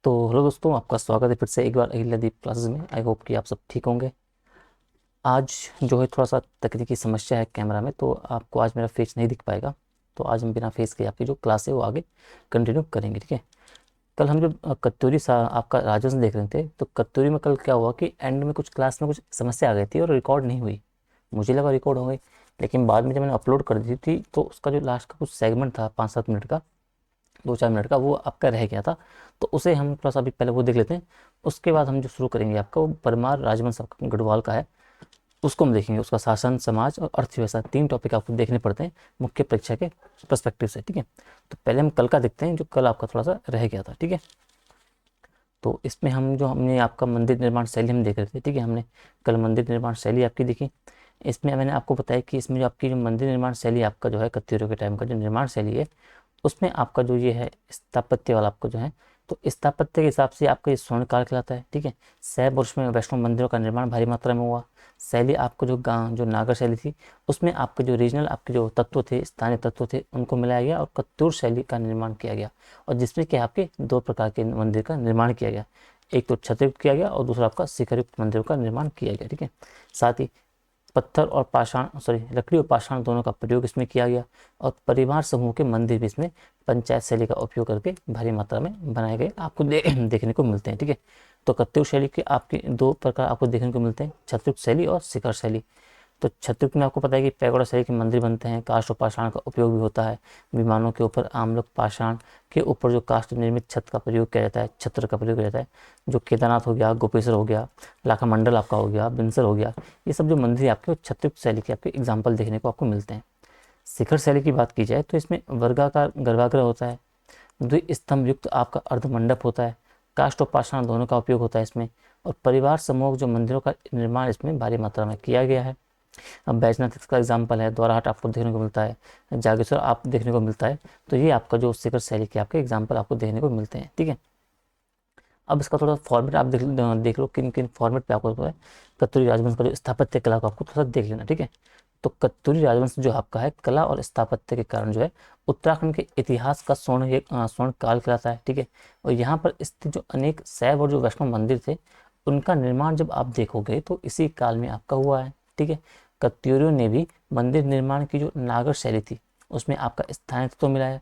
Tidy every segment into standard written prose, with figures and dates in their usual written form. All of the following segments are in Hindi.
तो हेलो दोस्तों, आपका स्वागत है फिर से एक बार अहिल्यादीप क्लासेस में। आई होप कि आप सब ठीक होंगे। आज जो है थोड़ा सा तकनीकी समस्या है कैमरा में, तो आपको आज मेरा फेस नहीं दिख पाएगा। तो आज हम बिना फेस के आपकी जो क्लास है वो आगे कंटिन्यू करेंगे, ठीक है। कल हम जो कत्यूरी सा आपका राजस्व देख रहे थे, तो कत्यूरी में कल क्या हुआ कि एंड में कुछ क्लास में कुछ समस्या आ गई थी और रिकॉर्ड नहीं हुई। मुझे लगा रिकॉर्ड हो गई, लेकिन बाद में जब मैंने अपलोड कर दी थी तो उसका जो लास्ट का कुछ सेगमेंट था 5-7 मिनट का, 2-4 मिनट का, वो आपका रह गया था। तो उसे हम थोड़ा सा अभी पहले वो देख लेते हैं। उसके बाद हम जो शुरू करेंगे आपका, वो परमार राजवंश आपका गढ़वाल का है, उसको हम देखेंगे। उसका शासन, समाज और अर्थव्यवस्था, 3 टॉपिक आपको देखने पड़ते हैं मुख्य परीक्षा के पर्सपेक्टिव से, ठीक है। तो पहले हम कल का देखते हैं, जो कल आपका थोड़ा सा रह गया था, ठीक है। तो इसमें हमने आपका मंदिर निर्माण शैली हम देख रहे थे, ठीक है। हमने कल मंदिर निर्माण शैली आपकी देखी। इसमें मैंने आपको बताया कि इसमें जो आपकी जो मंदिर निर्माण शैली आपका जो है कत्यूरों के टाइम का जो निर्माण शैली है, उसमें आपका जो ये है स्थापत्य वाला आपको जो है, तो स्थापत्य के हिसाब से आपका ये स्वर्ण काल कहलाता है, ठीक है। 6 वर्ष में वैष्णव मंदिरों का निर्माण भारी मात्रा में हुआ। शैली आपको जो गाँव जो नागर शैली थी, उसमें आपके जो रीजनल आपके जो तत्व थे, स्थानीय तत्व थे, उनको मिलाया गया और कत्यूर शैली का निर्माण किया गया। और जिसमें कि आपके 2 प्रकार के मंदिर का निर्माण किया गया। एक तो छत्रयुक्त किया गया और दूसरा आपका शिखरयुक्त मंदिरों का निर्माण किया गया, ठीक है। साथ ही पत्थर और पाषाण सॉरी लकड़ी और पाषाण दोनों का प्रयोग इसमें किया गया। और परिवार समूह के मंदिर भी इसमें पंचायत शैली का उपयोग करके भारी मात्रा में बनाए गए आपको देखने को मिलते हैं, ठीक है। तो कत्यूर शैली के आपके 2 प्रकार आपको देखने को मिलते हैं, छत्रयुक्त शैली और शिखर शैली। तो छत्रयुक्त में आपको पता है कि पैगोडा शैली के मंदिर बनते हैं, काष्ठ और पाषाण का उपयोग भी होता है। विमानों के ऊपर आमलोग पाषाण के ऊपर जो काष्ठ निर्मित छत का प्रयोग किया जाता है, छत्र का प्रयोग किया जाता है। जो केदारनाथ हो गया, गोपेश्वर हो गया, लाखा मंडल आपका हो गया, बिनसर हो गया, ये सब जो मंदिर आपके छत्रयुक्त शैली के आपके एग्जाम्पल देखने को आपको मिलते हैं। शिखर शैली की बात की जाए तो इसमें वर्गाकार गर्भागृह होता है, द्विस्तंभ युक्त आपका अर्धमंडप होता है, काष्ठ और पाषाण दोनों का उपयोग होता है इसमें। और परिवार समूह जो मंदिरों का निर्माण इसमें भारी मात्रा में किया गया है। अब बैजनाथ इसका एग्जाम्पल है, द्वाराहाट आपको देखने को मिलता है, जागेश्वर आप देखने को मिलता है। तो ये आपका जो शिखर शैली के आपके एग्जाम्पल आपको देखने को मिलते हैं, ठीक है। अब इसका थोड़ा फॉर्मेट आप देख लो किन किन फॉर्मेट पे आपको है। कत्यूरी राजवंश का जो स्थापत्य कला को आपको थोड़ा सा देख लेना, ठीक है। तो कत्यूरी राजवंश जो आपका है कला और स्थापत्य के कारण जो है उत्तराखंड के इतिहास का स्वर्ण काल कहलाता है, ठीक है। और यहाँ पर स्थित जो अनेक शैव और जो वैष्णव मंदिर थे, उनका निर्माण जब आप देखोगे तो इसी काल में आपका हुआ है, ठीक है। कत्यूरियों ने भी मंदिर निर्माण की जो नागर शैली थी, उसमें आपका स्थानीय तत्व मिलाया,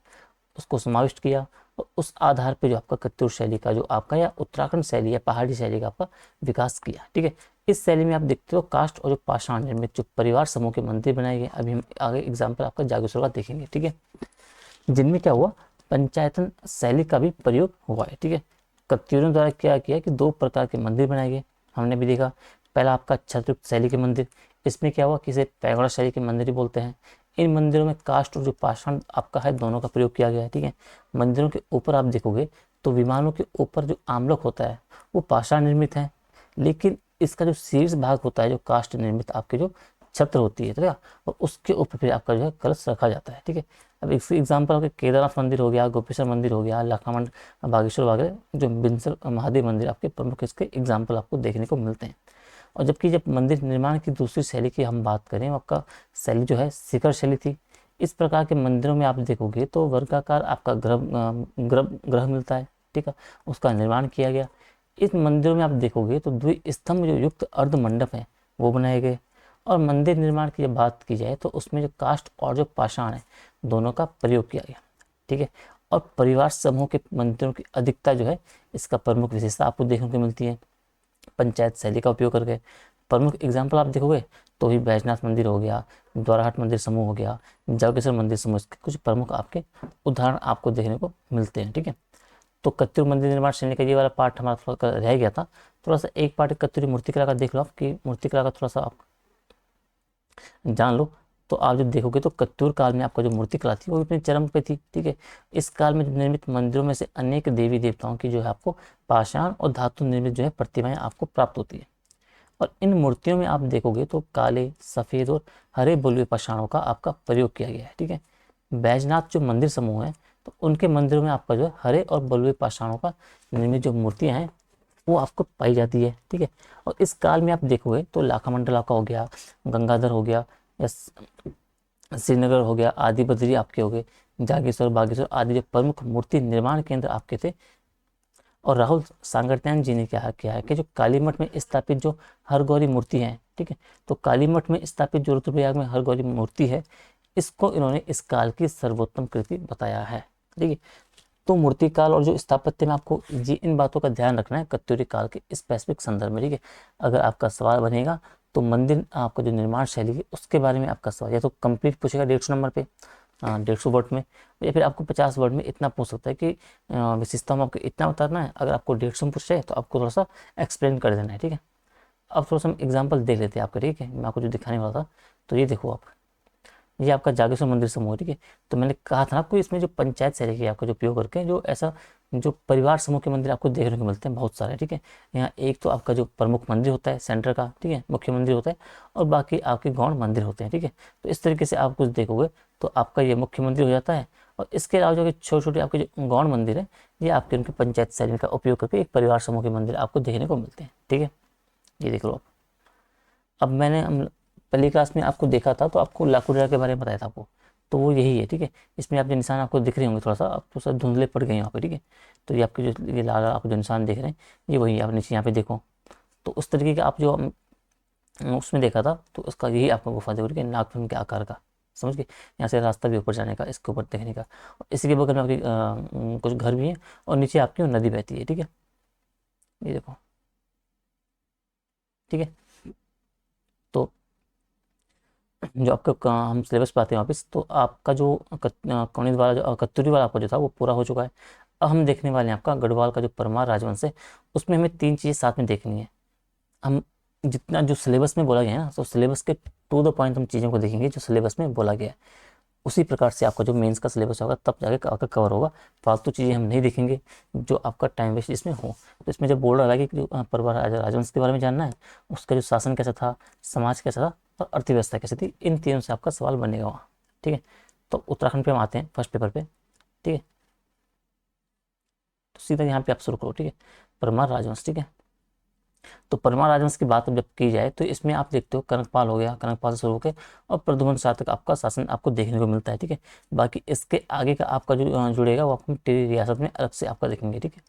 उसको समाविष्ट किया। और उस आधार पे जो आपका कत्यूर शैली का जो आपका या उत्तराखंड शैली या पहाड़ी शैली का आपका विकास किया, ठीक है। इस शैली में आप देखते हो काष्ठ और जो पाषाण निर्मित जो परिवार समूह के मंदिर बनाए गए। अभी हम आगे एग्जाम्पल आपका जागेश्वर का देखेंगे, ठीक है, जिनमें क्या हुआ, पंचायतन शैली का भी प्रयोग हुआ है, ठीक है। कत्यूरियों द्वारा क्या किया कि 2 प्रकार के मंदिर बनाए गए, हमने भी देखा। पहला आपका छत्रयुक्त शैली के मंदिर, इसमें क्या हुआ कि इसे पैगोडा शैली के मंदिर ही बोलते हैं। इन मंदिरों में काष्ठ और जो पाषाण आपका है दोनों का प्रयोग किया गया है, ठीक है। मंदिरों के ऊपर आप देखोगे तो विमानों के ऊपर जो आमलोक होता है वो पाषाण निर्मित है, लेकिन इसका जो शीर्ष भाग होता है जो काष्ठ निर्मित आपके जो छत्र होती है, ठीक है, और उसके ऊपर फिर आपका जो है कलश रखा जाता है, ठीक है। अब इसके एग्जाम्पल आपके केदारनाथ मंदिर हो गया, गोपेश्वर मंदिर हो गया, लाखामंड, बागेश्वर वगैरह जो बिनसर महादेव मंदिर आपके प्रमुख इसके एग्जाम्पल आपको देखने को मिलते हैं। और जबकि जब मंदिर निर्माण की दूसरी शैली की हम बात करें, आपका शैली जो है शिखर शैली थी। इस प्रकार के मंदिरों में आप देखोगे तो वर्गाकार आपका ग्रह मिलता है, ठीक है, उसका निर्माण किया गया। इस मंदिरों में आप देखोगे तो द्विस्तंभ जो युक्त अर्ध मंडप है वो बनाए गए। और मंदिर निर्माण की जब बात की जाए तो उसमें जो काष्ठ और जो पाषाण है दोनों का प्रयोग किया गया, ठीक है। और परिवार समूह के मंदिरों की अधिकता जो है इसका प्रमुख विशेषता आपको देखने को मिलती है पंचायत शैली का उपयोग करके। प्रमुख एग्जाम्पल आप देखोगे तो ही बैजनाथ मंदिर हो गया, द्वाराहाट मंदिर समूह हो गया, जागेश्वर मंदिर समूह, इसके कुछ प्रमुख आपके उदाहरण आपको देखने को मिलते हैं, ठीक है। तो कत्यूर मंदिर निर्माण शैली का ये वाला पार्ट हमारा थोड़ा रह गया था। थोड़ा सा एक पार्ट कत्यूरी मूर्तिकला का देख लो आप कि मूर्तिकला का थोड़ा सा आप जान लो। तो आप जब देखोगे तो कत्यूर काल में आपका जो मूर्तिकला थी वो अपने चरम पे थी, ठीक है। इस काल में निर्मित मंदिरों में से अनेक देवी देवताओं की जो है आपको पाषाण और धातु निर्मित जो है प्रतिमाएं आपको प्राप्त होती है। और इन मूर्तियों में आप देखोगे तो काले, सफेद और हरे बलुए पाषाणों का आपका प्रयोग किया गया है, ठीक है। बैजनाथ जो मंदिर समूह है, तो उनके मंदिरों में आपका जो है हरे और बलुए पाषाणों का निर्मित जो मूर्तियां हैं वो आपको पाई जाती है, ठीक है। और इस काल में आप देखोगे तो लाखा मंडला का हो गया, गंगाधर हो गया, या श्रीनगर हो गया, आदि बद्री आपके हो गए, जागेश्वर, बागेश्वर आदि जो प्रमुख मूर्ति निर्माण केंद्र आपके थे, और राहुल सांगरत्यान जी ने क्या किया है कि जो कालीमठ में स्थापित जो हरगौरी मूर्ति है, ठीक है, तो कालीमठ में स्थापित जो रुद्रप्रयाग में हरगौरी मूर्ति है, इसको इन्होंने इस काल की सर्वोत्तम कृति बताया है। ठीक है, तो मूर्तिकाल और जो स्थापत्य में आपको ये इन बातों का ध्यान रखना है कत्यूरी काल के स्पेसिफिक संदर्भ में। ठीक है, अगर आपका सवाल बनेगा तो मंदिर आपका जो निर्माण शैली है उसके बारे में आपका सवाल या तो कंप्लीट पूछेगा 150 नंबर पे, 150 वर्ड में, या फिर आपको 50 वर्ड में इतना पूछ सकता है कि विशेषता में आपको इतना बताना है। अगर आपको 150 में पूछ रहे तो आपको थोड़ा सा एक्सप्लेन कर देना है। ठीक है, अब थोड़ा सा हम एग्जाम्पल देख लेते हैं आपका। ठीक है, मैं आपको जो दिखाने वाला था, तो ये देखो आप, ये आपका जागेश्वर मंदिर समूह। ठीक है, तो मैंने कहा था आपको इसमें जो पंचायत शैली की आपका जो उपयोग करके जो ऐसा जो परिवार समूह के मंदिर आपको देखने को मिलते हैं बहुत सारे। ठीक है, यहाँ एक तो आपका जो प्रमुख मंदिर होता है सेंटर का, ठीक है, मुख्य मंदिर होता है, और बाकी आपके गौण मंदिर होते हैं। ठीक है, तो इस तरीके से आप कुछ देखोगे तो आपका ये मुख्य मंदिर हो जाता है, और इसके अलावा जो छोटे छोटे आपके जो गौण मंदिर है, ये आपके उनके पंचायत शैली का उपयोग करके एक परिवार समूह के मंदिर आपको देखने को मिलते हैं। ठीक है, ये देख लो आप। अब मैंने पहली क्लास में आपको देखा था तो आपको लाकुड़ा के बारे में बताया था आपको, तो वो यही है। ठीक है, इसमें आप जो निशान आपको दिख रहे होंगे थोड़ा सा, आप तो सब धुंधले पड़ गए यहाँ पे। ठीक है, तो ये आपके जो ये लाल आप जो निशान देख रहे हैं, ये वही आप नीचे यहाँ पे देखो, तो उस तरीके का आप जो उसमें देखा था, तो उसका यही आपको गुफा देखो। ठीक है, नागफन के आकार का, समझ गए। यहाँ से रास्ता भी ऊपर जाने का, इसके ऊपर देखने का, और इसी के बगल में आपकी कुछ घर भी हैं, और नीचे आपकी नदी बहती है। ठीक है, ये देखो। ठीक है, तो जो आपका हम सिलेबस पे आते हैं वापस, तो आपका जो कौनिज वाला जो कत्तूरी वाला आपका जो था वो पूरा हो चुका है। अब हम देखने वाले हैं आपका गढ़वाल का जो परमार राजवंश है, उसमें हमें 3 चीज़ें साथ में देखनी है। हम जितना जो सिलेबस में बोला गया है ना, तो सिलेबस के टू द पॉइंट हम चीज़ों को देखेंगे जो सिलेबस में बोला गया है, उसी प्रकार से आपका जो मेंस का सिलेबस होगा तब जाके आपका कवर होगा। फालतू चीज़ें हम नहीं देखेंगे जो आपका टाइम वेस्ट इसमें हो। तो इसमें जब बोल रहा है कि जो परमार राजवंश के बारे में जानना है, उसका जो शासन कैसा था, समाज कैसा था, और अर्थव्यवस्था कैसी थी, इन तीनों से आपका सवाल बनेगा वहाँ। ठीक है, तो उत्तराखंड पे हम आते हैं फर्स्ट पेपर पे। ठीक है, तो सीधा यहाँ पे आप शुरू करो। ठीक है, परमार राजवंश। ठीक है, तो परमार राजवंश की बात जब की जाए तो इसमें आप देखते हो कनकपाल हो गया, कनकपाल से शुरू होकर और प्रद्युम्न शाह तक आपका शासन आपको देखने को मिलता है। ठीक है, बाकी इसके आगे का आपका जो जुड़ेगा वो आपको टिहरी रियासत में अलग से आपका देखेंगे। ठीक है,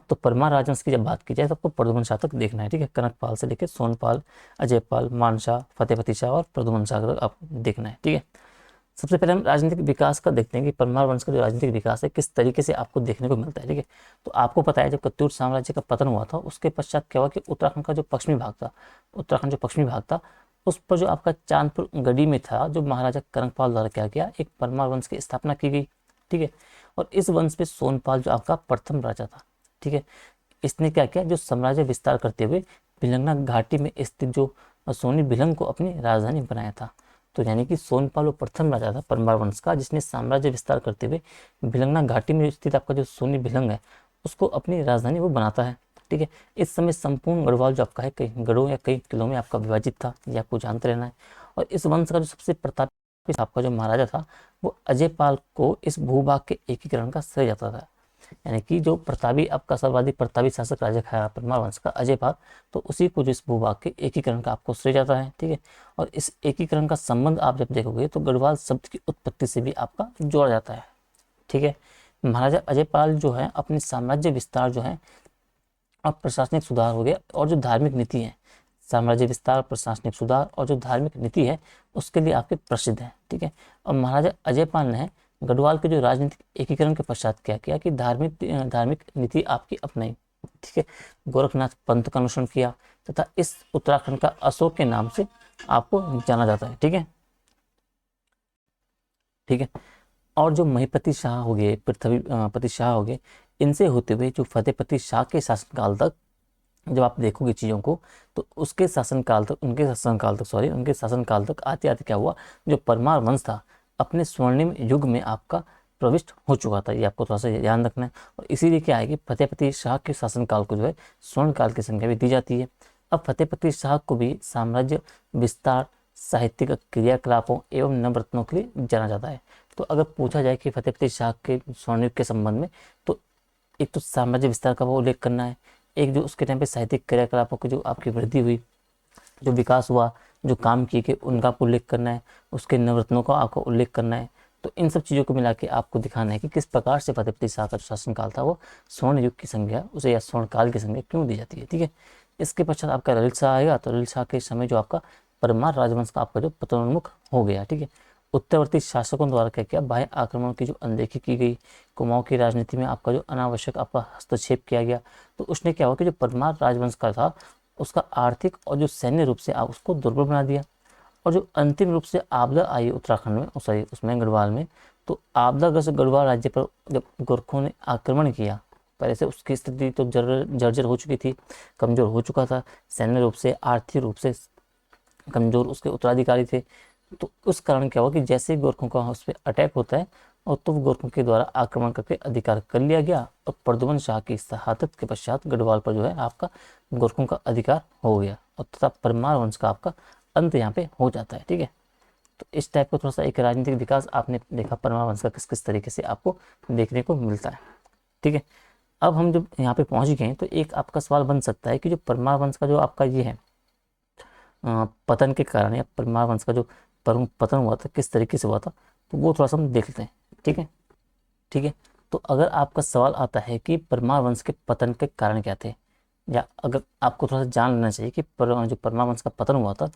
तो परमार राजवंश की जब बात की जाए तो आपको प्रद्युम्न शाह तक देखना है। ठीक है, कनकपाल से लेकर सोनपाल, अजयपाल, मानशाह, फतेहपति शाह और प्रद्युम्न शाह तक आपको देखना है। ठीक है, सबसे पहले हम राजनीतिक विकास का देखते हैं कि परमार वंश का जो राजनीतिक विकास है किस तरीके से आपको देखने को मिलता है। ठीक है, तो आपको पता है जब कत्यूर साम्राज्य का पतन हुआ था उसके पश्चात क्या हुआ कि उत्तराखंड का जो पश्चिमी भाग था, उत्तराखंड जो पश्चिमी भाग था, उस पर जो आपका चांदपुर गढ़ी में था, जो महाराजा कनकपाल द्वारा क्या किया, एक परमार वंश की स्थापना की गई। ठीक है, और इस वंश में सोनपाल जो आपका प्रथम राजा था, ठीक है, इसने क्या किया, जो साम्राज्य विस्तार करते हुए भिलंगना घाटी में स्थित जो सोनी भिलंग को अपनी राजधानी बनाया था। तो यानी कि सोनपाल वो प्रथम राजा था परमार वंश का जिसने साम्राज्य विस्तार करते हुए भिलंगना घाटी में स्थित आपका जो सोनी भिलंग है उसको अपनी राजधानी वो बनाता है। ठीक है, इस समय संपूर्ण गढ़वाल जो आपका है कई गढ़ों या कई किलों में आपका विभाजित था, ये आपको जानते रहना है। और इस वंश का जो सबसे प्रतापी आपका जो महाराजा था वो अजयपाल को इस भूभाग के एकीकरण का श्रेय जाता था। यानी कि जो प्रतापी आपका सर्वाधिक प्रतापी शासक राजा था परमार वंश का अजयपाल, तो उसी को जो इस भूभाग के एकीकरण का आपको श्रेय जाता है। ठीक है, और इस एकीकरण का संबंध आप जब देखोगे तो गढ़वाल शब्द की उत्पत्ति से भी आपका जोड़ा जाता है। ठीक है, महाराजा अजयपाल जो है अपने साम्राज्य विस्तार जो है और प्रशासनिक सुधार हो गया और जो धार्मिक नीति है, साम्राज्य विस्तार, प्रशासनिक सुधार और जो धार्मिक नीति है उसके लिए आपके प्रसिद्ध है। ठीक है, और महाराजा अजयपाल ने गढ़वाल के जो राजनीतिक एकीकरण के पश्चात क्या किया कि धार्मिक नीति आपकी अपनाई। ठीक है, गोरखनाथ पंथ का अनुसरण किया तथा इस उत्तराखंड का अशोक के नाम से आपको जाना जाता है। ठीक है, ठीक है, और जो महिपति शाह हो गए, पृथ्वीपति शाह हो गए, इनसे होते हुए जो फतेहपति शाह के शासनकाल तक जब आप देखोगे चीज़ों को तो उसके शासनकाल तक उनके शासनकाल तक आते आते क्या हुआ, जो परमार वंश था अपने स्वर्णिम युग में आपका प्रविष्ट हो चुका था। ये आपको थोड़ा सा ध्यान रखना है, और इसीलिए क्या है कि फतेहपति शाह के शासनकाल को जो है स्वर्ण काल की संज्ञा भी दी जाती है। अब फतेहपति शाह को भी साम्राज्य विस्तार, साहित्यिक क्रियाकलापों एवं नवरत्नों के लिए जाना जाता है। तो अगर पूछा जाए कि फतेहपति शाह के स्वर्ण युग के संबंध में, तो एक तो साम्राज्य विस्तार का वो उल्लेख करना है, एक जो उसके टाइम पे साहित्यिक क्रियाकलापों की जो आपकी वृद्धि हुई, जो विकास हुआ, जो काम किए गए उनका आपको उल्लेख करना है, उसके नवरत्नों का आपको उल्लेख करना है, तो इन सब चीज़ों को मिला के आपको दिखाना है कि किस प्रकार से फतेहपुर शाह का जो शासनकाल था वो स्वर्ण युग की संज्ञा उसे या स्वर्ण काल की संज्ञा क्यों दी जाती है। ठीक है, इसके पश्चात आपका ललित शाह आएगा। तो ललित शाह के समय जो आपका परमार राजवंश का आपका जो पतनोन्मुख हो गया। ठीक है, उत्तरवर्ती शासकों द्वारा क्या किया, बाह्य आक्रमणों की जो अनदेखी की गई, कुमाऊं की राजनीति में आपका जो अनावश्यक आपका हस्तक्षेप किया गया, तो उसने क्या हुआ कि जो परमार राजवंश का था उसका आर्थिक और जो सैन्य रूप से आप उसको दुर्बल बना दिया। और जो अंतिम रूप से आपदा आई उत्तराखंड में, सॉरी उसमें गढ़वाल में, तो आपदाग्रस्त गढ़वाल राज्य पर जब गोरखों ने आक्रमण किया, पहले से उसकी स्थिति तो जर्जर हो चुकी थी, कमजोर हो चुका था, सैन्य रूप से आर्थिक रूप से कमजोर उसके उत्तराधिकारी थे। तो उस कारण क्या हुआ कि जैसे ही गोरखों का उस पर अटैक होता है और तो गोरखों के द्वारा आक्रमण करके अधिकार कर लिया गया और प्रद्युमन शाह की शहादत के पश्चात गढ़वाल पर जो है आपका गोरखों का अधिकार हो गया और तथा परमार वंश का आपका अंत यहाँ पे हो जाता है। ठीक है, तो इस टाइप का थोड़ा सा एक राजनीतिक विकास आपने देखा परमार वंश का किस किस तरीके से आपको देखने को मिलता है। ठीक है, अब हम जब यहाँ पे पहुंच गए तो एक आपका सवाल बन सकता है कि जो परमार वंश का जो आपका ये है पतन के कारण या परमार वंश का जो पतन हुआ था किस तरीके से हुआ था, तो वो थोड़ा सा हम देख लेते हैं। ठीक है, ठीक है, तो अगर आपका सवाल आता है कि परमार वंश के पतन के कारण क्या थे, या अगर आपको थोड़ा सा जान लेना चाहिए कि जो परमार वंश का पतन हुआ था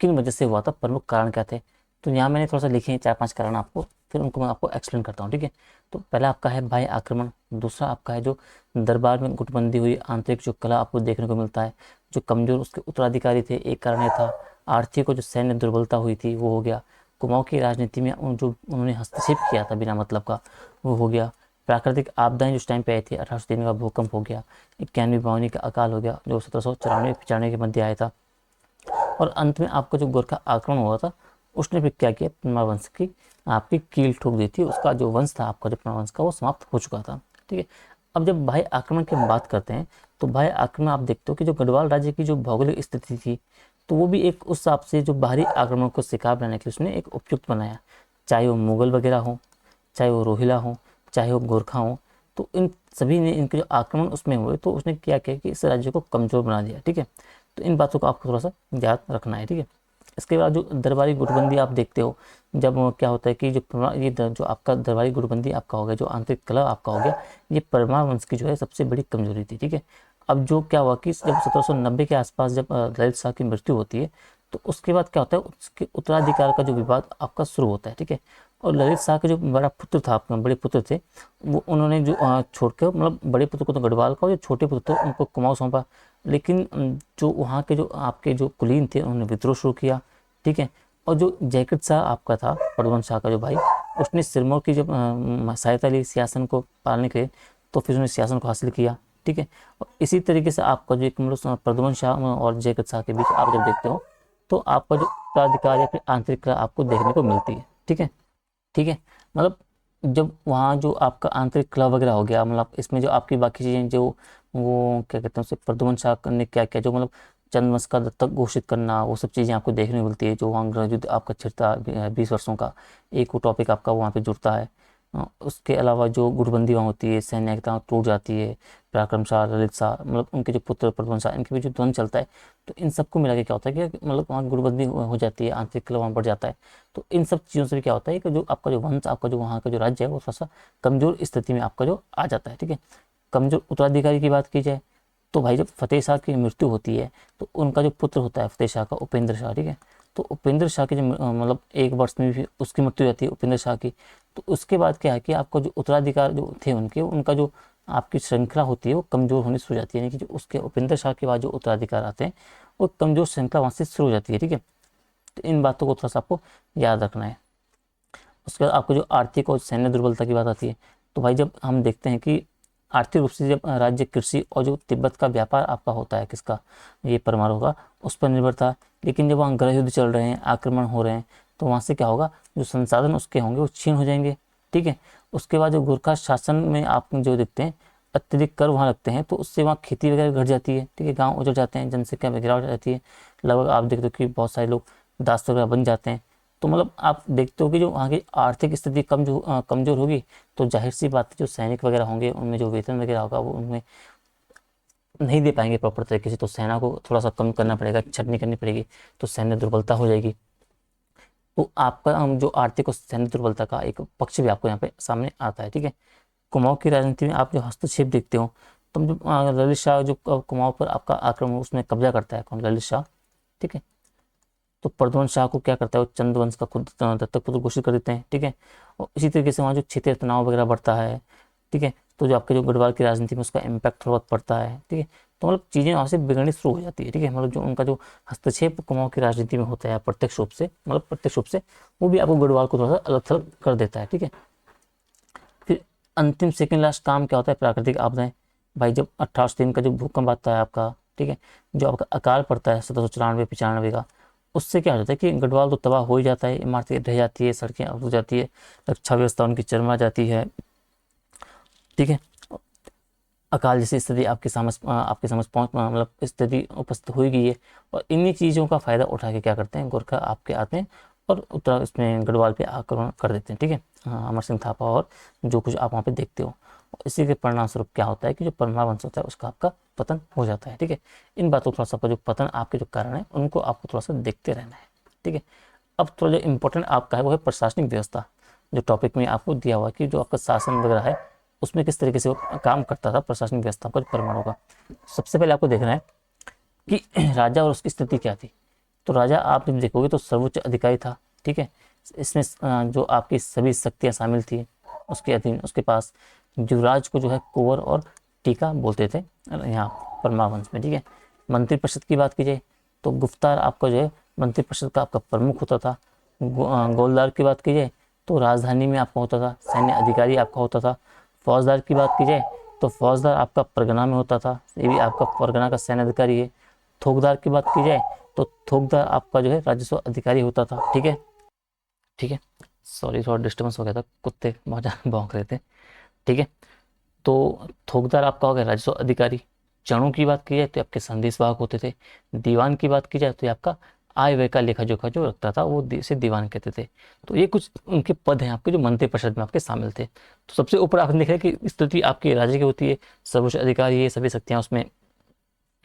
किन वजह से हुआ था, प्रमुख कारण क्या थे, तो यहाँ मैंने थोड़ा सा लिखे हैं 4-5 कारण आपको, फिर उनको मैं आपको एक्सप्लेन करता हूँ। ठीक है, तो पहला आपका है बाह्य आक्रमण, दूसरा आपका है जो दरबार में गुटबंदी हुई, आंतरिक जो कला आपको देखने को मिलता है, जो कमजोर उसके उत्तराधिकारी थे एक कारण ये था, आर्थिक और जो सैन्य दुर्बलता हुई थी वो हो गया, कुमाऊं की राजनीति में जो उन्होंने हस्तक्षेप किया था बिना मतलब का वो हो गया, प्राकृतिक आपदाएं जो टाइम पे आई थी 1803 का भूकंप हो गया, 91 का अकाल हो गया जो 1794 के मध्य आया था, और अंत में आपका जो गोरखा आक्रमण हुआ था उसने फिर क्या किया, परमार वंश की आपकी कील ठोक दी थी, उसका जो वंश था आपका जो परमार वंश का वो समाप्त हो चुका था। ठीक है, अब जब बाह्य आक्रमण की हम बात करते हैं तो बाह्य आक्रमण आप देखते हो कि जो गढ़वाल राज्य की जो भौगोलिक स्थिति थी तो वो भी एक उस हिसाब से जो बाहरी आक्रमण को शिकार बनाने के लिए उसने एक उपयुक्त बनाया, चाहे वो मुगल वगैरह हो, चाहे वो रोहिला हो, चाहे वो गोरखा हो, तो इन सभी ने इनके जो आक्रमण उसमें हुए तो उसने क्या किया कि इस राज्य को कमजोर बना दिया। ठीक है, तो इन बातों को आपको थोड़ा सा याद रखना है। ठीक है, इसके बाद जो दरबारी गुटबंदी आप देखते हो, जब क्या होता है कि जो आपका दरबारी गुटबंदी आपका हो गया, जो आंतरिक कलह आपका हो गया, ये परमार वंश की जो है सबसे बड़ी कमजोरी थी। ठीक है, अब जो क्या हुआ कि जब 1790 के आसपास जब ललित शाह की मृत्यु होती है तो उसके बाद क्या होता है, उसके उत्तराधिकार का जो विवाद आपका शुरू होता है। ठीक है, और ललित शाह के जो बड़ा पुत्र था आपका, बड़े पुत्र थे, वो उन्होंने जो छोड़ के मतलब बड़े पुत्र को तो गढ़वाल का, जो छोटे पुत्र थे उनको कुमाऊं सौंपा, लेकिन जो वहाँ के जो आपके जो कुलीन थे उन्होंने विद्रोह शुरू किया। ठीक है, और जो जयकृत शाह आपका था प्रद्युमन शाह का जो भाई, उसने सिरमौर की जब सहायता ली सियासन को पालने के लिए, तो फिर उसने सियासन को हासिल किया। ठीक है, और इसी तरीके से आपका जो एक मतलब प्रद्युमन शाह और जयकृत शाह के बीच आप जब देखते हो तो आपका जो उत्तराधिकार या फिर आंतरिक कलह आपको देखने को मिलती है। ठीक है, ठीक है, मतलब जब वहाँ जो आपका आंतरिक कलह वगैरह हो गया, मतलब इसमें जो आपकी बाकी चीज़ें जो वो क्या कहते हैं उसे प्रद्युमन शाह ने क्या किया, जो मतलब चंद्रवंश का दत्तक घोषित करना, वो सब चीज़ें आपको देखने को मिलती है, जो वहाँ गृह युद्ध आपका छिड़ता 20 वर्षों का एक वो टॉपिक आपका वहाँ पे जुड़ता है। उसके अलावा जो गुटबंदी वहाँ होती है, सैन्य एकता टूट जाती है, पराक्रम शाह ललित शाह मतलब उनके जो पुत्र प्रद्युमन शाह इनके बीच जो द्वंद्व चलता है, तो इन सबको मिला के क्या होता है कि मतलब वहाँ गुटबंदी हो जाती है, आंतरिक कलह वहाँ बढ़ जाता है। तो इन सब चीज़ों से भी क्या होता है कि जो आपका जो वंश आपका जो वहाँ का जो राज्य है वो थोड़ा सा कमजोर स्थिति में आपका जो आ जाता है। ठीक है, कमजोर उत्तराधिकारी की बात की जाए तो भाई जब फतेह शाह की मृत्यु होती है तो उनका जो पुत्र होता है फतेह शाह का, उपेंद्र शाह, ठीक है, तो उपेंद्र शाह की जो मतलब 1 वर्ष में भी उसकी मृत्यु जाती है उपेंद्र शाह की, तो उसके बाद क्या है कि आपका जो उत्तराधिकार जो थे उनके, उनका जो आपकी श्रृंखला होती है वो कमजोर होनी शुरू हो जाती है, यानी कि जो उसके उपेंद्र शाह के बाद जो उत्तराधिकार आते हैं वो कमजोर श्रृंखला वहाँ से शुरू हो जाती है। ठीक है, तो इन बातों को थोड़ा सा आपको याद रखना है। उसके बाद आपको जो आर्थिक और सैन्य दुर्बलता की बात आती है, तो भाई जब हम देखते हैं कि आर्थिक रूप से जब राज्य कृषि और जो तिब्बत का व्यापार आपका होता है, किसका, ये परमाणु का, उस पर निर्भर था, लेकिन जब वहाँ गृह युद्ध चल रहे हैं, आक्रमण हो रहे हैं, तो वहाँ से क्या होगा, जो संसाधन उसके होंगे वो छीन हो जाएंगे। ठीक है, उसके बाद जो गोरखा शासन में आप जो देखते हैं अत्यधिक कर वहाँ लगते हैं, तो उससे वहाँ खेती वगैरह घट जाती है। ठीक है, गाँव उजड़ जाते हैं, जनसंख्या में गिरावट जाती है, लगभग आप देखते हो कि बहुत सारे लोग दास वगैरह बन जाते हैं। तो मतलब आप देखते हो कि जो वहाँ की आर्थिक स्थिति कमजोर होगी, तो जाहिर सी बात है जो सैनिक वगैरह होंगे उनमें जो वेतन वगैरह होगा वो उनमें नहीं दे पाएंगे प्रॉपर तरीके से, तो सेना को थोड़ा सा कम करना पड़ेगा, छटनी करनी पड़ेगी, तो सैन्य दुर्बलता हो जाएगी। तो आपका जो आर्थिक और सैन्य दुर्बलता का एक पक्ष भी आपको यहाँ पे सामने आता है। ठीक है, कुमाऊं की राजनीति में आप जो हस्तक्षेप देखते हो, तो जो ललित शाह जो कुमाऊं पर आपका आक्रमण उसमें कब्जा करता है, कौन, ललित शाह। ठीक है, तो प्रद्युमन शाह को क्या करता है, वो चंद्रवंश का खुद दत्तक पुत्र घोषित कर देते हैं। ठीक है, और इसी तरीके से वहाँ जो क्षेत्रीय तनाव वगैरह बढ़ता है। ठीक है, तो जो आपके जो गढ़वाल की राजनीति में उसका इम्पैक्ट थोड़ा बहुत पड़ता है। ठीक है, तो मतलब चीज़ें वहाँ से बिगड़नी शुरू हो जाती है। ठीक है, मतलब जो उनका जो हस्तक्षेप कुमाऊं की राजनीति में होता है प्रत्यक्ष रूप से, मतलब प्रत्यक्ष रूप से, वो भी आपको गढ़वाल को थोड़ा सा अलग थलग कर देता है। ठीक है, फिर अंतिम सेकंड लास्ट काम क्या होता है, प्राकृतिक आपदाएं। भाई जब 1803 का जो भूकंप आता है आपका, ठीक है, जो आपका अकाल पड़ता है 1794-95 का, उससे क्या हो जाता है कि गढ़वाल तो तबाह हो ही जाता है, इमारतें ढह जाती है, सड़कें अवरुद्ध हो जाती है, रक्षा व्यवस्था उनकी चरमरा जाती है। ठीक है, अकाल जैसी स्थिति आपकी समझ पहुंच मतलब स्थिति उपस्थित हो गई है, और इन्हीं चीज़ों का फायदा उठा के क्या करते हैं, गोरखा आपके आते हैं और उत्तर इसमें गढ़वाल पे आक्रमण कर देते हैं। ठीक है, हाँ, अमर सिंह थापा और जो कुछ आप वहाँ पे देखते हो, और इसी के परिणाम स्वरूप क्या होता है कि जो परमार वंश होता है उसका आपका पतन हो जाता है। ठीक है, इन बातों को थोड़ा सा जो पतन आपके जो कारण है उनको आपको थोड़ा सा देखते रहना है। ठीक है, अब थोड़ा जो इंपॉर्टेंट आपका है वो है प्रशासनिक व्यवस्था, जो टॉपिक में आपको दिया हुआ कि जो आपका शासन वगैरह है उसमें किस तरीके से वो काम करता था, प्रशासनिक व्यवस्था का परमाणु का। सबसे पहले आपको देखना है कि राजा और उसकी स्थिति क्या थी। तो राजा आप जब देखोगे तो सर्वोच्च अधिकारी था। ठीक है, इसमें जो आपकी सभी शक्तियाँ शामिल थी उसके अधीन, उसके पास युवराज को जो है कुंवर और टीका बोलते थे यहाँ परमार वंश में। ठीक है, मंत्रिपरिषद की बात की जाए तो गुफ्तार आपका जो है मंत्रिपरिषद का आपका प्रमुख होता था। गोलदार की बात की जाए तो राजधानी में आपका होता था, सैन्य अधिकारी आपका होता था। फौजदार की बात की जाए तो फौजदार आपका परगना में होता था, ये भी आपका परगना का सैन्य अधिकारी है। थोकदार की बात की जाए तो थोकदार आपका जो है राजस्व अधिकारी होता था। ठीक है, ठीक है, सॉरी थोड़ा डिस्टर्बेंस हो गया था, कुत्ते बहुत ज़्यादा भौंक रहे थे। ठीक है, तो थोकदार आपका हो गया राजस्व अधिकारी। चणों की बात की जाए तो आपके संदेश वाहक होते थे। दीवान की बात की जाए तो ये आपका आय व्यय का लेखा जोखा जो रखता था वो से दीवान कहते थे। तो ये कुछ उनके पद हैं आपके जो मंत्रिपरिषद में आपके शामिल थे। तो सबसे ऊपर आपने देखा कि स्थिति आपके राज्य की होती है, सर्वोच्च अधिकारी ये सभी शक्तियाँ उसमें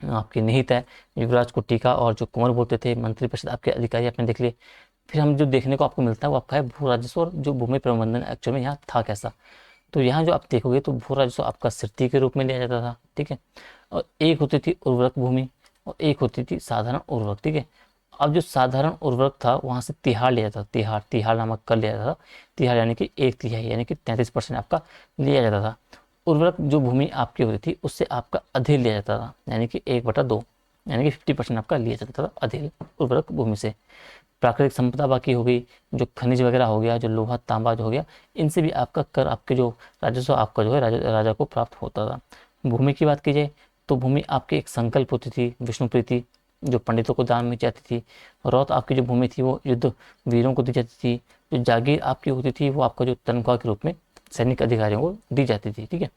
आपकी निहित है। युवराज को टीका और जो कुंवर बोलते थे, मंत्रिपरिषद आपके अधिकारी आपने देख लिए। फिर हम जो देखने को आपको मिलता है वो आपका है भू राजस्व और जो भूमि प्रबंधन एक्चुअल में यहाँ था कैसा। तो यहाँ जो आप देखोगे तो भू राजस्व आपका सिरती के रूप में लिया जाता था। ठीक है, और एक होती थी उर्वरक भूमि और एक होती थी साधारण उर्वरक। ठीक है, अब जो साधारण उर्वरक था वहाँ से तिहाड़ लिया जाता था, तिहाड़ तिहाड़ नामक कर लिया जाता था। तिहाड़ यानी कि 1/3 यानी कि 33% आपका लिया जाता था। उर्वरक जो भूमि आपकी होती थी उससे आपका अधिक लिया जाता था, यानी कि 1/2 यानी कि 50% आपका लिया जाता था अधिक उर्वरक भूमि से। प्राकृतिक संपदा बाकी हो गई, जो खनिज वगैरह हो गया, जो लोहा तांबा जो हो गया, इनसे भी आपका कर आपके जो राजस्व आपका जो है राजा को प्राप्त होता था। भूमि की बात की जाए तो भूमि आपकी एक संकल्प होती थी, विष्णुप्रीति, जो पंडितों को दान में जाती थी। रौत आपकी जो भूमि थी वो युद्ध वीरों को दी जाती थी। जो जागीर आपकी होती थी वो आपका जो तनख्वाह के रूप में सैनिक अधिकारियों को दी जाती थी। ठीक है,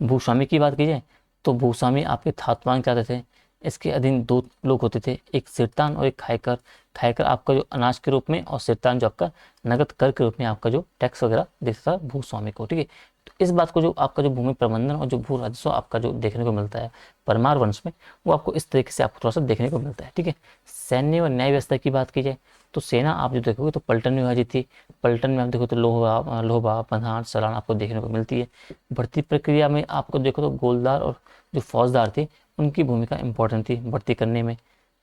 भूस्वामी की बात की जाए तो भूस्वामी आपके थातवान कहते थे। इसके अधीन दो लोग होते थे, एक सिरतान और एक खायकर। खायकर आपका जो अनाज के रूप में और सिरतान जो आपका नगद कर के रूप में आपका जो टैक्स वगैरह देता था भूस्वामी को। ठीक है, तो इस बात को जो आपका जो भूमि प्रबंधन और जो भू राजस्व आपका जो देखने को मिलता है परमार वंश में, वो आपको इस तरीके से आपको थोड़ा सा देखने को मिलता है। ठीक है, सैन्य और न्याय व्यवस्था की बात की जाए तो सेना आप जो देखोगे तो पलटन में विभाजित थी। पलटन में आप देखो तो लोहबा पठान सलान आपको देखने को मिलती है। भर्ती प्रक्रिया में आपको देखो तो गोलदार और जो फौजदार थे उनकी भूमिका इंपॉर्टेंट थी भर्ती करने में।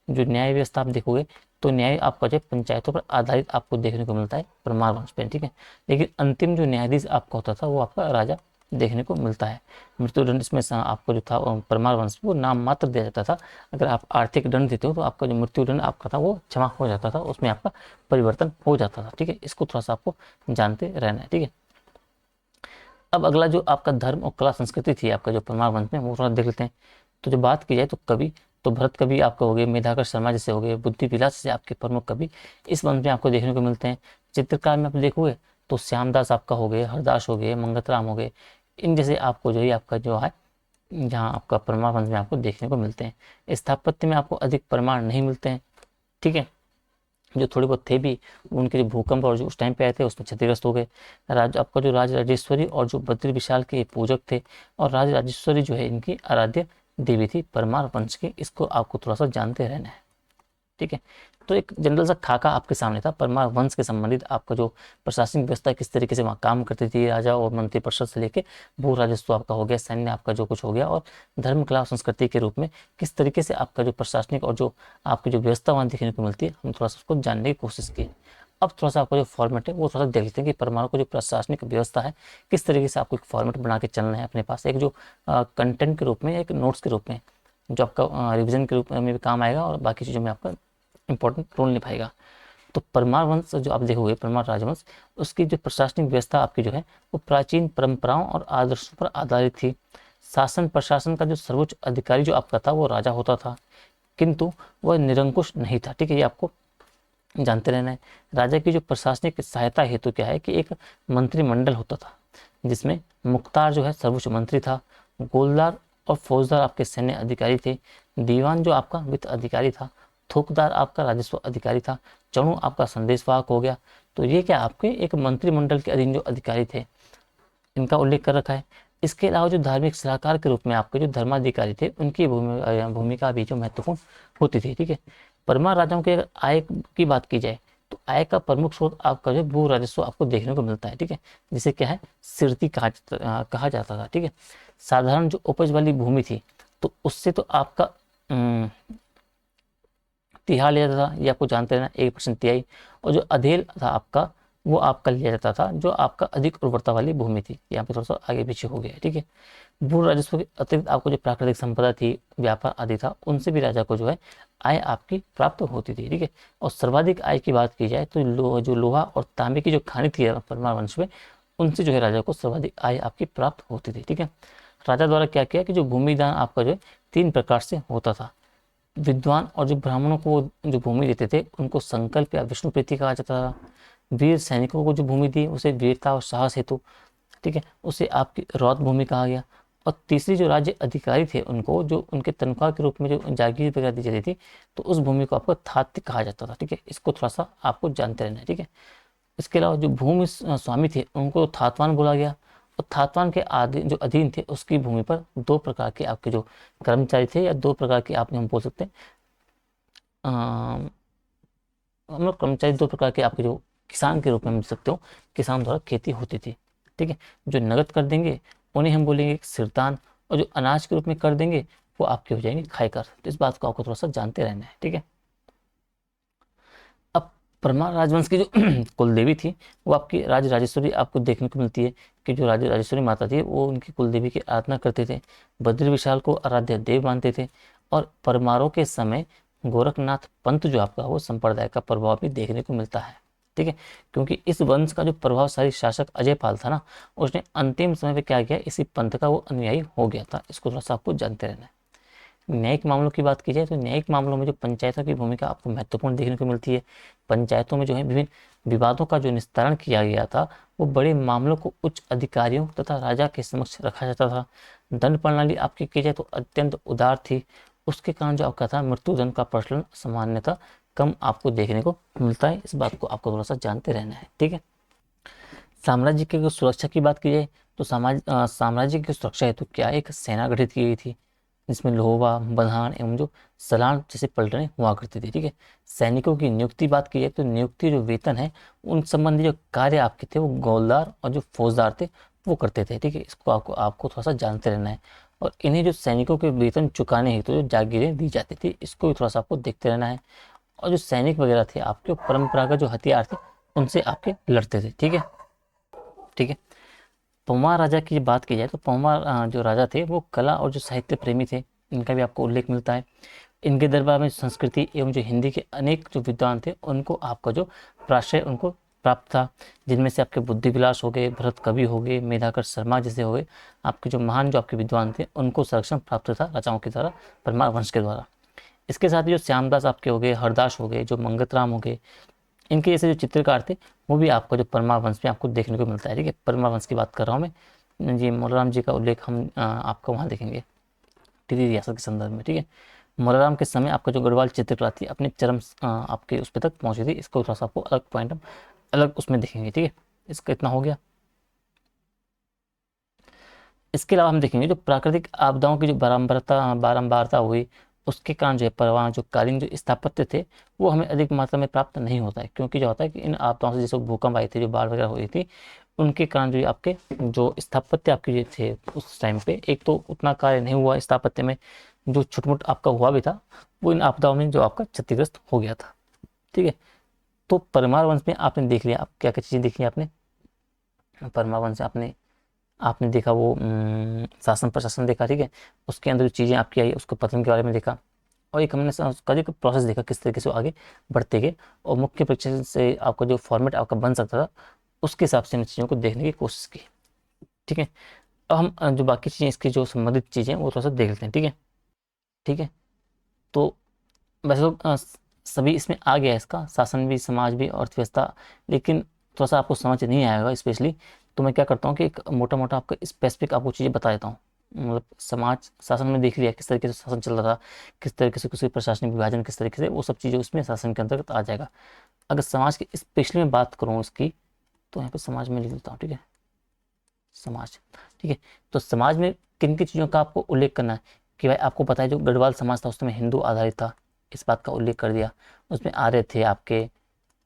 जो न्याय व्यवस्था आप देखोगे तो न्याय आपका जो पंचायतों पर आधारित आपको देखने को मिलता है परमार वंश पे। ठीक है, लेकिन अंतिम जो न्यायाधीश आपका होता था वो आपका राजा देखने को मिलता है। मृत्युदंड इसमें आपको जो था परमार वंश वो नाम मात्र दिया जाता था। अगर आप आर्थिक दंड देते हो तो आपका जो मृत्युदंड आपका था वो क्षमा हो जाता था, उसमें आपका परिवर्तन हो जाता था। ठीक है, इसको थोड़ा सा आपको जानते रहना है। ठीक है, अब अगला जो आपका धर्म और कला संस्कृति थी आपका जो परमार वंश में, वो थोड़ा देख लेते हैं। तो जो बात की जाए तो कवि, तो भरत कवि आपका हो गए, मेधाकर शर्मा जैसे हो गए, बुद्धि विलास जैसे आपके प्रमुख कवि इस वंश में आपको देखने को मिलते हैं। चित्रकार में आप देखोगे तो श्यामदास आपका हो गए, हरदास हो गए, मंगतराम हो गए, इन जैसे आपको जो है आपका जो है जहाँ आपका परमार वंश में आपको देखने को मिलते हैं। स्थापत्य में आपको अधिक प्रमाण नहीं मिलते हैं। ठीक है, जो थोड़े बहुत थे भी उनके जो भूकंप और जो उस टाइम पे आए थे उसमें क्षतिग्रस्त हो गए। राज आपका जो राज राजेश्वरी और जो बद्री विशाल के पूजक थे, और राज राजेश्वरी जो है इनकी आराध्य देवी थी परमार वंश की। इसको आपको थोड़ा सा जानते रहना है। ठीक है, तो एक जनरल सा खाका आपके सामने था परमार वंश के संबंधित, आपका जो प्रशासनिक व्यवस्था किस तरीके से वहाँ काम करती थी, राजा और मंत्रिपरिषद से लेके भू राजस्व आपका हो गया, सैन्य आपका जो कुछ हो गया, और धर्म कला और संस्कृति के रूप में किस तरीके से आपका जो प्रशासनिक और जो आपकी जो व्यवस्था वहाँ देखने को मिलती है, हम थोड़ा सा उसको जानने की कोशिश की। अब थोड़ा सा आपका जो फॉर्मेट है वो थोड़ा सा देख लेते हैं कि परमाणु को जो प्रशासनिक व्यवस्था है किस तरीके से आपको एक फॉर्मेट बना के चलना है अपने पास, एक जो कंटेंट के रूप में, एक नोट्स के रूप में, जो आपका रिवीजन के रूप में भी काम आएगा और बाकी चीज़ों में आपका इंपॉर्टेंट रोल निभाएगा। तो परमार वंश जो आप देखोगे, परमार राजवंश, उसकी जो प्रशासनिक व्यवस्था आपकी जो है वो प्राचीन परंपराओं और आदर्शों पर आधारित थी। शासन प्रशासन का जो सर्वोच्च अधिकारी जो आपका था वो राजा होता था, किंतु वह निरंकुश नहीं था। ठीक है, ये आपको जानते रहना है। राजा की जो प्रशासनिक सहायता हेतु क्या है कि एक मंत्रिमंडल होता था, जिसमें मुख्तार जो है सर्वोच्च मंत्री था, गोलदार और फौजदार आपके सैन्य अधिकारी थे, दीवान जो आपका वित्त अधिकारी था, थोकदार आपका राजस्व अधिकारी था, चणू आपका संदेशवाहक हो गया। तो ये क्या आपके एक मंत्रिमंडल के अधीन जो अधिकारी थे, इनका उल्लेख कर रखा है। इसके अलावा जो धार्मिक सलाहकार के रूप में आपके जो धर्माधिकारी थे, उनकी भूमिका भी जो महत्वपूर्ण होती थी। ठीक है, परमार राजाओं के आय की बात की जाए तो आय का प्रमुख स्रोत आपका जो भू राजस्व आपको देखने को मिलता है। ठीक है, जिसे क्या है सिरती कहा जाता था। ठीक है, साधारण जो उपज वाली भूमि थी तो उससे तो आपका तिहार लिया जाता था, ये आपको जानते रहना, 1% तिहाई। और जो अधेल था आपका वो आपका लिया जाता था जो आपका अधिक उर्वरता वाली भूमि थी। यहाँ पे थोड़ा सा आगे पीछे हो गया है। ठीक है, भू राजस्व के अतिरिक्त आपको जो प्राकृतिक संपदा थी, व्यापार आदि था, उनसे भी राजा को जो है आय आपकी प्राप्त होती थी। ठीक है, और सर्वाधिक आय की बात की जाए तो जो लोहा और तांबे की जो खानी थी परमार वंश में, उनसे जो है राजा को सर्वाधिक आय आपकी प्राप्त होती थी। ठीक है, राजा द्वारा क्या किया कि जो भूमिदान आपका जो है 3 प्रकार से होता था। विद्वान और जो ब्राह्मणों को जो भूमि देते थे उनको संकल्प या विष्णु प्रीति कहा जाता था। वीर सैनिकों को जो भूमि दी उसे वीरता और साहस हेतु, ठीक है, उसे आपकी रौत भूमि कहा गया। और तीसरी जो राज्य अधिकारी थे उनको जो उनके तनख्वाह के रूप में जो जागीर वगैरह दी जाती थी तो उस भूमि को आपको थात्य कहा जाता था। ठीक है, इसको थोड़ा सा आपको जानते रहना है। ठीक है, इसके अलावा जो भूमि स्वामी थे उनको थातवान बोला गया, और थातवान के आदि जो अधीन थे उसकी भूमि पर 2 प्रकार के आपके जो कर्मचारी थे, या 2 प्रकार के आपने हम बोल सकते हैं हम लोग कर्मचारी 2 प्रकार के आपके जो किसान के रूप में मिल सकते हो, किसान द्वारा खेती होती थी। ठीक है, जो नगद कर देंगे उन्हें हम बोलेंगे सिरतान, और जो अनाज के रूप में कर देंगे वो आपके हो जाएंगे खायकर। तो इस बात को आपको थोड़ा सा जानते रहना है। ठीक है, अब परमार राजवंश की जो कुल देवी थी वो आपकी राज राजेश्वरी आपको देखने को मिलती है कि जो राज राजेश्वरी माता थी वो उनकी कुल देवी की आराधना करते थे, बद्री विशाल को आराध्य देव मानते थे, और परमारों के समय गोरखनाथ पंथ जो आपका वो संप्रदाय का प्रभाव भी देखने को मिलता है। ठीक है, क्योंकि इस वंश का जो प्रभावशाली शासक अजय पाल था ना, उसने अंतिम समय पे क्या किया, इसी पंथ का वो अनुयायी हो गया था। इसको थोड़ा सा आपको जानते रहना है। न्यायिक मामलों की बात की जाए तो न्यायिक मामलों में जो पंचायतों की भूमिका आपको महत्वपूर्ण देखने को मिलती है। पंचायतों में जो है विभिन्न विवादों का जो निस्तारण किया गया था वो बड़े मामलों को उच्च अधिकारियों तथा राजा के समक्ष रखा जाता था। दंड प्रणाली आपकी की जाए तो अत्यंत उदार थी, उसके कारण जो आपका था मृत्युदंड का प्रचलन सामान्यतः कम आपको देखने को मिलता है। इस बात को आपको थोड़ा सा जानते रहना है। ठीक है, साम्राज्य की सुरक्षा की बात की जाए तो साम्राज्य की सुरक्षा हेतु क्या एक सेना गठित की गई थी, जिसमें लोहा बधान एवं जो सलान जैसे पलटने हुआ करती थी। ठीक है, सैनिकों की नियुक्ति बात की जाए तो नियुक्ति जो वेतन है उन संबंधी जो कार्य आपके थे वो गोलदार और जो फौजदार थे वो करते थे। ठीक है, इसको आपको थोड़ा सा जानते रहना है। और इन्हें जो सैनिकों के वेतन चुकाने हेतु जो जागीरें दी जाती थी इसको भी थोड़ा सा आपको देखते रहना है। और जो सैनिक वगैरह थे आपके परंपरागत जो हथियार थे उनसे आपके लड़ते थे। ठीक है, ठीक है, पंवार राजा की बात की जाए तो पंवार जो राजा थे वो कला और जो साहित्य प्रेमी थे, इनका भी आपको उल्लेख मिलता है। इनके दरबार में संस्कृति एवं जो हिंदी के अनेक जो विद्वान थे उनको आपका जो प्राश्रय उनको प्राप्त था, जिनमें से आपके बुद्धि विलास हो गए, भरत कवि हो गए, मेधाकर शर्मा जैसे हो गए, आपके जो महान जो आपके विद्वान थे उनको संरक्षण प्राप्त था राजाओं के द्वारा, परमार वंश के द्वारा। इसके साथ ही जो श्यामदास आपके हो गए, हरदास हो गए, जो मंगतराम हो गए, इनके जैसे जो चित्रकार थे वो भी आपका जो परमार वंश में आपको देखने को मिलता है। ठीक है, परमार वंश की बात कर रहा हूँ मैं जी, मोलाराम जी का उल्लेख हम आपको वहाँ देखेंगे टिहरी रियासत के संदर्भ में। ठीक है, मोलाराम के समय आपका जो गढ़वाल चित्रकला थी अपने चरम आपके उस पर तक पहुँची थी। इसको थोड़ा सा आपको अलग पॉइंट हम अलग उसमें देखेंगे। ठीक है, इसका इतना हो गया। इसके अलावा हम देखेंगे जो प्राकृतिक आपदाओं की जो बारंबारता हुई उसके कारण जो है परवाना जो कालीन जो स्थापत्य थे वो हमें अधिक मात्रा में प्राप्त नहीं होता है, क्योंकि जो होता है कि इन आपदाओं से जैसे भूकंप आई थी, जो बाढ़ वगैरह हुई थी, उनके कारण जो आपके जो स्थापत्य आपके जो थे उस टाइम पे, एक तो उतना कार्य नहीं हुआ स्थापत्य में, जो छुटमुट आपका हुआ भी था वो इन आपदाओं में जो आपका क्षतिग्रस्त हो गया था। ठीक है, तो परमार वंश में आपने देख लिया, आप क्या क्या चीज़ें देखी आपने परमार वंश से, आपने आपने देखा वो शासन प्रशासन देखा, ठीक है, उसके अंदर जो चीज़ें आपकी आई उसके पतन के बारे में देखा, और एक हमने उसका जो प्रोसेस देखा किस तरीके से वो आगे बढ़ते गए, और मुख्य परीक्षा से आपका जो फॉर्मेट आपका बन सकता था उसके हिसाब से इन चीज़ों को देखने की कोशिश की। ठीक है, अब हम जो बाकी चीज़ें इसकी जो संबंधित चीज़ें हैं वो थोड़ा सा देख लेते हैं। ठीक है, ठीक है, तो वैसे तो सभी इसमें आ गया है, इसका शासन भी, समाज भी, अर्थव्यवस्था, लेकिन थोड़ा सा आपको समझ नहीं आएगा स्पेशली, तो मैं क्या करता हूँ कि एक मोटा मोटा आपका स्पेसिफिक आपको चीज़ें बता देता हूँ। मतलब समाज शासन में देख लिया किस तरीके से शासन चल रहा था, किस तरीके से किसी प्रशासनिक विभाजन किस तरीके से, वो सब चीज़ें उसमें शासन के अंतर्गत आ जाएगा। अगर समाज की स्पेशली मैं बात करूँ इसकी, तो यहाँ पे समाज में लिख देता हूँ। ठीक है, समाज, ठीक है, तो समाज में किन किन चीज़ों का आपको उल्लेख करना है, कि भाई आपको पता है जो गढ़वाल समाज था उसमें हिंदू आधारित था, इस बात का उल्लेख कर दिया। उसमें आर्य थे, आपके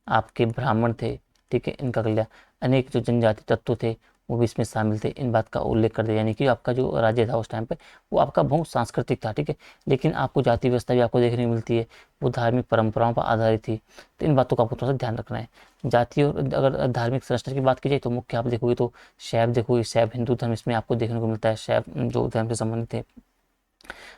आपके ब्राह्मण थे, ठीक है, इनका कर लिया। अनेक जो जनजाति तत्व थे वो भी इसमें शामिल थे, इन बात का उल्लेख कर दिया। यानी कि आपका जो राज्य था उस टाइम पे वो आपका बहुत सांस्कृतिक था। ठीक है, लेकिन आपको जाति व्यवस्था भी आपको देखने को मिलती है, वो धार्मिक परंपराओं पर आधारित थी। तो इन बातों का आपको थोड़ा सा ध्यान रखना है। जाति और अगर धार्मिक संरचना की बात की जाए तो मुख्य आप देखोगे तो शैव देखोगे, शैव हिंदू धर्म इसमें आपको देखने को मिलता है, शैव जो धर्म से संबंधित है।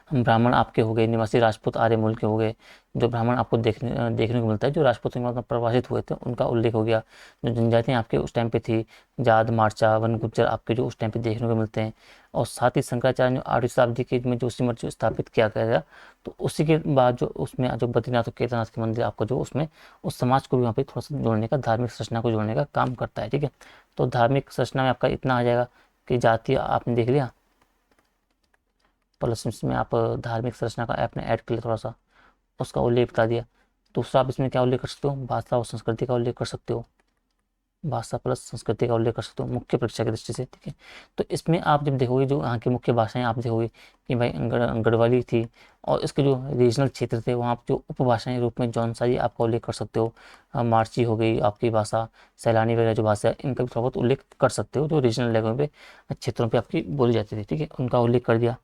हम ब्राह्मण आपके हो गए, निवासी राजपूत आर्य मूल के हो गए, जो ब्राह्मण आपको देखने को मिलता है, जो राजपूत मतलब प्रवासित हुए थे उनका उल्लेख हो गया। जो जनजातियाँ आपके उस टाइम पे थी, जाट मारचा वन गुज्जर आपके जो उस टाइम पे देखने को मिलते हैं। और साथ ही शंकराचार्य ने 8वीं शताब्दी के में जो सिमर जो स्थापित किया गया, तो उसी के बाद जो उसमें जो बद्रीनाथ और केदारनाथ के मंदिर आपको जो उसमें उस समाज को भी वहाँ पे थोड़ा सा जोड़ने का, धार्मिक संरचना को जोड़ने का काम करता है। ठीक है, तो धार्मिक संरचना में आपका इतना आ जाएगा कि जाति आपने देख लिया, प्लस इसमें आप धार्मिक संरचना का आपने ऐड कर लिया थोड़ा सा, उसका उल्लेख बता दिया। दूसरा आप इसमें क्या उल्लेख कर सकते हो, भाषा और संस्कृति का उल्लेख कर सकते हो, भाषा प्लस संस्कृति का उल्लेख कर सकते हो मुख्य परीक्षा की दृष्टि से। ठीक है, तो इसमें आप जब देखोगे जो यहाँ की मुख्य भाषाएं आप देखोगे कि भाई गढ़वाली थी, और इसके जो रीजनल क्षेत्र थे वहाँ जो उपभाषाएं रूप में जौनसारी आपका उल्लेख कर सकते हो, मारची हो गई आपकी भाषा, सैलानी वगैरह जो भाषा है इनका भी थोड़ा बहुत उल्लेख कर सकते हो, जो रीजनल लेवल पे क्षेत्रों पर आपकी बोली जाती थी। ठीक है, उनका उल्लेख कर दिया।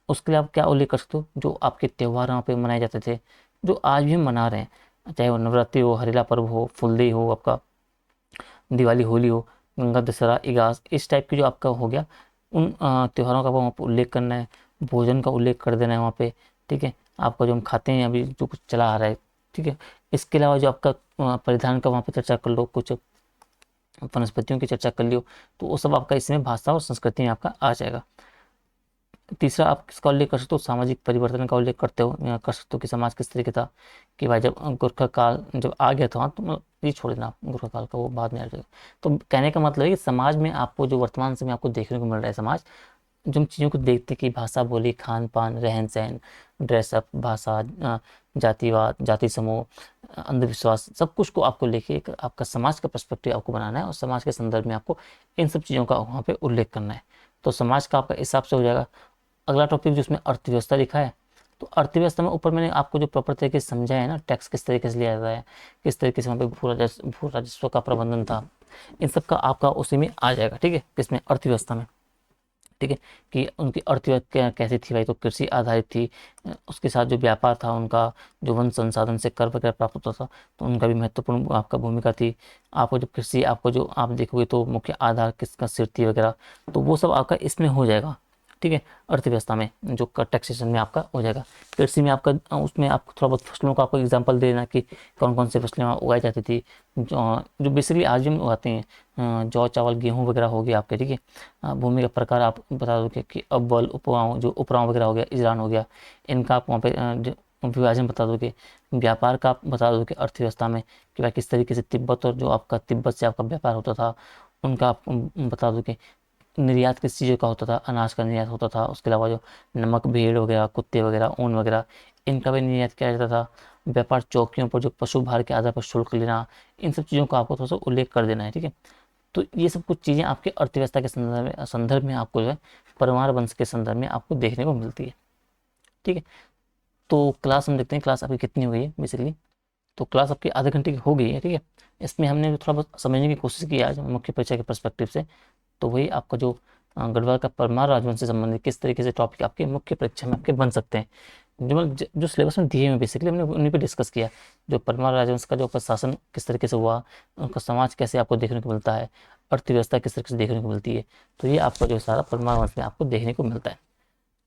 उसके लिए आप क्या उल्लेख कर सकते हो, जो आपके त्यौहार वहाँ पे मनाए जाते थे, जो आज भी हम मना रहे हैं, चाहे वो नवरात्रि हो, हरेला पर्व हो, फुलदेई हो, आपका दिवाली, होली हो, गंगा दशहरा, इगास, इस टाइप की जो आपका हो गया, उन त्योहारों का वहाँ पर उल्लेख करना है। भोजन का उल्लेख कर देना है वहाँ पे। ठीक है, आपका जो हम खाते हैं अभी जो कुछ चला आ रहा है। ठीक है, इसके अलावा जो आपका परिधान का वहाँ पे चर्चा कर लो, कुछ वनस्पतियों की चर्चा कर लियो, तो वो सब आपका इसमें भाषा और संस्कृति में आपका आ जाएगा। तीसरा आप किसका उल्लेख कर सकते हो, सामाजिक परिवर्तन का उल्लेख करते हो या कर सकते हो कि समाज किस तरीके था, कि भाई जब गोरखा काल जब आ गया था, तो ये छोड़ देना, गोरखा काल का वो बाद में आ जाएगा। तो कहने का मतलब है कि समाज में आपको जो वर्तमान समय आपको देखने को मिल रहा है, समाज जो हम चीज़ों को देखते हैं कि भाषा, बोली, खान पान, रहन सहन, ड्रेसअप, भाषा, जातिवाद, जाति समूह, अंधविश्वास, सब कुछ को आपको लेके एक आपका समाज का पर्सपेक्टिव आपको बनाना है, और समाज के संदर्भ में आपको इन सब चीज़ों का वहाँ पे उल्लेख करना है। तो समाज का आपका हिसाब से हो जाएगा। अगला टॉपिक जिसमें अर्थव्यवस्था लिखा है, तो अर्थव्यवस्था में ऊपर मैंने आपको जो प्रॉपर तरीके से समझाया है ना, टैक्स किस तरीके से लिया जाता है, किस तरीके से वहाँ पे भू राजस्व का प्रबंधन था, इन सब का आपका उसी में आ जाएगा। ठीक है, किसमें, अर्थव्यवस्था में। ठीक है, कि उनकी अर्थव्यवस्था कैसी थी भाई, तो कृषि आधारित थी। उसके साथ जो व्यापार था उनका, जो वन संसाधन से कर वगैरह प्राप्त होता था, तो उनका भी महत्वपूर्ण आपका भूमिका थी। आपको जो कृषि, आपको जो आप देखोगे तो मुख्य आधार किसका, सिर वगैरह, तो वो सब आपका इसमें हो जाएगा। ठीक है, अर्थव्यवस्था में जो टैक्सेशन में आपका हो जाएगा। कृषि में आपका उसमें आपको थोड़ा बहुत फसलों का आपको एग्जांपल देना कि कौन कौन से फसलें वहाँ उगाई जाती थी, जो बेसिकली आज भी हम उगाते हैं, जौ चावल गेहूँ वगैरह हो गया आपके। ठीक है, भूमि का प्रकार आप बता दोगे कि अव्वल, उपराव, जो उपराव वगैरह हो गया, इजरान हो गया, इनका आप वहाँ पे विभाजन बता दोगे। व्यापार का आप बता दोगे अर्थव्यवस्था में कि भाई किस तरीके से तिब्बत, और जो आपका तिब्बत से आपका व्यापार होता था उनका आप बता दोगे। निर्यात किस चीज़ों का होता था, अनाज का निर्यात होता था। उसके अलावा जो नमक, भेड़ वगैरह, कुत्ते वगैरह, ऊन वगैरह, इनका भी निर्यात किया जाता था। व्यापार चौकियों पर जो पशु भार के आधार पर शुल्क लेना, इन सब चीज़ों का आपको थोड़ा सा उल्लेख कर देना है। ठीक है, तो ये सब कुछ चीज़ें आपके अर्थव्यवस्था के संदर्भ में आपको जो है परमार वंश के संदर्भ में आपको देखने को मिलती है। ठीक है, तो क्लास हम देखते हैं क्लास आपकी कितनी हो गई है बेसिकली। तो क्लास आपकी आधे घंटे की हो गई है, ठीक है। इसमें हमने थोड़ा बहुत समझने की कोशिश की आज मुख्य परीक्षा के पर्सपेक्टिव से। तो वही आपका जो गढ़वाल का परमार राजवंश से संबंधित किस तरीके से टॉपिक आपके मुख्य परीक्षा में आपके बन सकते हैं, जो सिलेबस में दिए हुए बेसिकली हमने उन्हीं पे डिस्कस किया। जो परमार राजवंश का जो प्रशासन किस तरीके से हुआ, उनका समाज कैसे आपको देखने को मिलता है, अर्थव्यवस्था किस तरीके से देखने को मिलती है, तो ये आपका जो सारा परमार वंश में आपको देखने को मिलता है।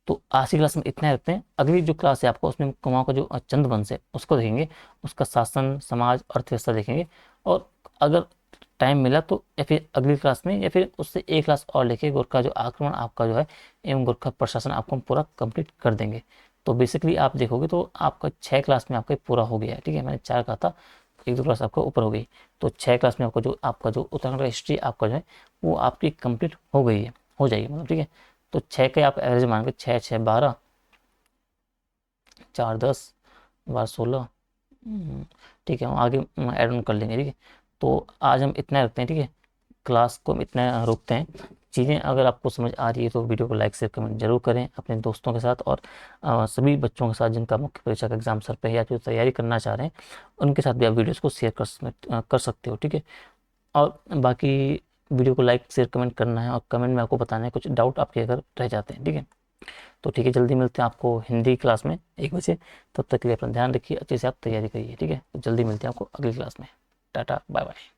तो आज की क्लास में इतना ही रखते हैं। अगली जो क्लास है आपको उसमें कुमाऊं का जो चंद वंश है उसको देखेंगे, उसका शासन, समाज, अर्थव्यवस्था देखेंगे। और अगर टाइम मिला तो या फिर अगली क्लास में या फिर उससे एक क्लास और लेके गोरखा जो आक्रमण आपका जो है एवं गोरखा प्रशासन आपको हम पूरा कंप्लीट कर देंगे। तो बेसिकली आप देखोगे तो आपका 6 क्लास में आपका पूरा हो गया है, ठीक है। मैंने 4 कहा था, 1-2 क्लास आपका ऊपर हो गई। तो 6 क्लास में आपका जो उत्तराखंड का हिस्ट्री आपका जो है वो आपकी कंप्लीट हो गई है, हो जाएगी मतलब, ठीक है। तो 6 के आप एवरेज मान के 6 6 12 4 10 12 16, ठीक है, हम आगे ऐड ऑन कर लेंगे, ठीक है। तो आज हम इतना रखते हैं, ठीक है। क्लास को हम इतना रोकते हैं। चीज़ें अगर आपको समझ आ रही है तो वीडियो को लाइक शेयर कमेंट जरूर करें अपने दोस्तों के साथ, और सभी बच्चों के साथ जिनका मुख्य परीक्षा का एग्जाम सर पे है या जो तैयारी करना चाह रहे हैं उनके साथ भी आप वीडियोस को शेयर कर सकते हो, ठीक है। और बाकी वीडियो को लाइक शेयर कमेंट करना है, और कमेंट में आपको बताना है कुछ डाउट आपके अगर रह जाते हैं, ठीक है। तो ठीक है, जल्दी मिलते हैं आपको हिंदी क्लास में 1 बजे। तब तक के लिए अपना ध्यान रखिए, अच्छे से आप तैयारी करिए, ठीक है। तो जल्दी मिलते हैं आपको अगली क्लास में। Tata bye bye.